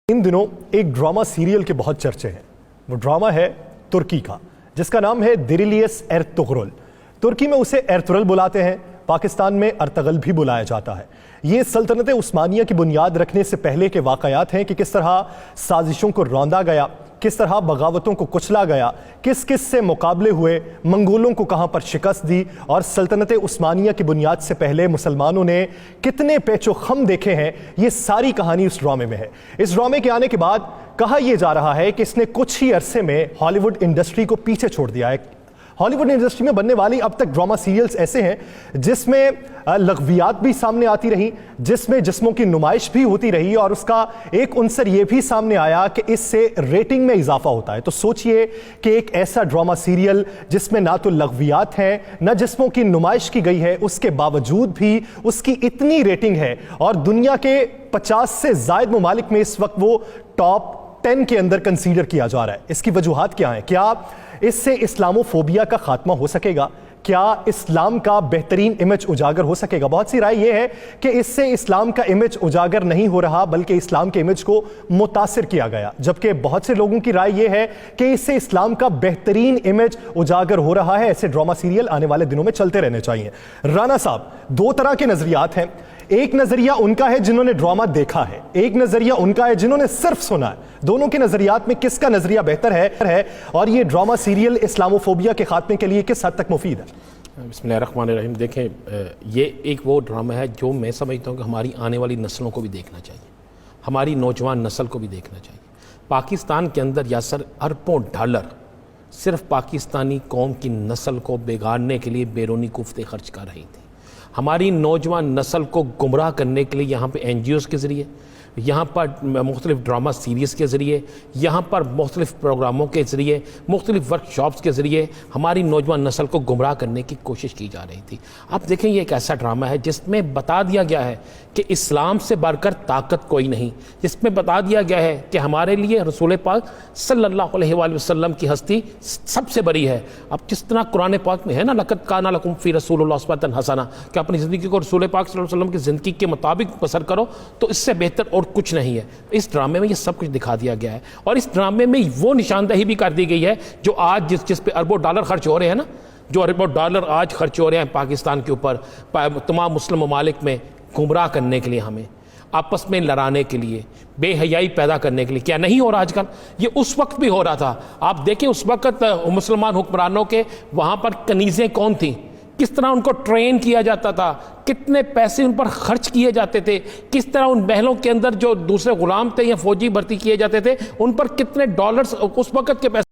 ان دنوں ایک drama serial کے بہت چرچے ہیں۔ وہ ڈرامہ ہے ترکی کا، جس کا نام ہے دیریلیس ارطغرل۔ ترکی میں اسے ارطغرل بلاتے ہیں، پاکستان میں ارطغرل بھی بلایا جاتا ہے۔ یہ سلطنت عثمانیہ کی بنیاد رکھنے سے پہلے کے واقعات ہیں کہ کس طرح سازشوں کو روندا گیا، کس طرح بغاوتوں کو کچلا گیا، کس کس سے مقابلے ہوئے، منگولوں کو کہاں پر شکست دی، اور سلطنت عثمانیہ کی بنیاد سے پہلے مسلمانوں نے کتنے پیچ و خم دیکھے ہیں۔ یہ ساری کہانی اس ڈرامے میں ہے۔ اس ڈرامے کے آنے کے بعد کہا یہ جا رہا ہے کہ اس نے کچھ ہی عرصے میں ہالی ووڈ انڈسٹری کو پیچھے چھوڑ دیا ہے۔ ہالی ووڈ انڈسٹری میں بننے والی اب تک ڈرامہ سیریلز ایسے ہیں جس میں لغویات بھی سامنے آتی رہی، جس میں جسموں کی نمائش بھی ہوتی رہی، اور اس کا ایک عنصر یہ بھی سامنے آیا کہ اس سے ریٹنگ میں اضافہ ہوتا ہے۔ تو سوچئے کہ ایک ایسا ڈرامہ سیریل جس میں نہ تو لغویات ہیں نہ جسموں کی نمائش کی گئی ہے، اس کے باوجود بھی اس کی اتنی ریٹنگ ہے، اور دنیا کے 50 سے زائد ممالک میں اس وقت وہ ٹاپ 10 کے اندر کنسیڈر کیا جا رہا ہے۔ اس کی وجوہات کیا ہیں؟ کیا اس سے اسلامو فوبیا کا خاتمہ ہو سکے گا؟ کیا اسلام کا بہترین امیج اجاگر ہو سکے گا؟ بہت سی رائے یہ ہے کہ اس سے اسلام کا امیج اجاگر نہیں ہو رہا، بلکہ اسلام کے امیج کو متاثر کیا گیا، جبکہ بہت سے لوگوں کی رائے یہ ہے کہ اس سے اسلام کا بہترین امیج اجاگر ہو رہا ہے۔ ایسے ڈرامہ سیریل آنے والے دنوں میں چلتے رہنے چاہیے۔ رانا صاحب، دو طرح کے نظریات ہیں۔ ایک نظریہ ان کا ہے جنہوں نے ڈرامہ دیکھا ہے، ایک نظریہ ان کا ہے جنہوں نے صرف سنا ہے۔ دونوں کے نظریات میں کس کا نظریہ بہتر ہے، اور یہ ڈرامہ سیریل اسلامو فوبیا کے خاتمے کے لیے کس حد تک مفید ہے؟ بسم اللہ الرحمن الرحیم۔ دیکھیں، یہ ایک وہ ڈرامہ ہے جو میں سمجھتا ہوں کہ ہماری آنے والی نسلوں کو بھی دیکھنا چاہیے، ہماری نوجوان نسل کو بھی دیکھنا چاہیے۔ پاکستان کے اندر یاسر اربوں ڈالر صرف پاکستانی قوم کی نسل کو بگاڑنے کے لیے بیرونی قوتیں خرچ کر رہی تھیں۔ ہماری نوجوان نسل کو گمراہ کرنے کے لیے یہاں پہ NGOs کے ذریعے، یہاں پر مختلف ڈرامہ سیریز کے ذریعے، یہاں پر مختلف پروگراموں کے ذریعے، مختلف ورک شاپس کے ذریعے ہماری نوجوان نسل کو گمراہ کرنے کی کوشش کی جا رہی تھی۔ آپ دیکھیں، یہ ایک ایسا ڈرامہ ہے جس میں بتا دیا گیا ہے کہ اسلام سے بڑھ کر طاقت کوئی نہیں، جس میں بتا دیا گیا ہے کہ ہمارے لیے رسول پاک صلی اللہ علیہ وآلہ وسلم کی ہستی سب سے بڑی ہے۔ اب جس طرح قرآن پاک میں ہے نا، لقد کان لکم فی رسول اللہ اسوۃ حسنہ، کہ اپنی زندگی کو رسول پاک صلی اللہ علیہ وسلم کی زندگی کے مطابق بسر کرو، تو اس سے بہتر اور کچھ نہیں ہے۔ اس ڈرامے میں یہ سب کچھ دکھا دیا گیا ہے، اور اس ڈرامے میں وہ نشاندہی بھی کر دی گئی ہے جو آج جس پہ اربوں ڈالر خرچ ہو رہے ہیں نا، جو اربوں ڈالر آج خرچ ہو رہے ہیں پاکستان کے اوپر، تمام مسلم ممالک میں گمراہ کرنے کے لیے، ہمیں آپس میں لڑانے کے لیے، بے حیائی پیدا کرنے کے لیے، کیا نہیں ہو رہا آج کل؟ یہ اس وقت بھی ہو رہا تھا۔ آپ دیکھیں اس وقت مسلمان حکمرانوں کے وہاں پر کنیزیں کون تھیں، کس طرح ان کو ٹرین کیا جاتا تھا، کتنے پیسے ان پر خرچ کیے جاتے تھے، کس طرح ان محلوں کے اندر جو دوسرے غلام تھے یا فوجی بھرتی کیے جاتے تھے، ان پر کتنے ڈالرز اس وقت کے پیسے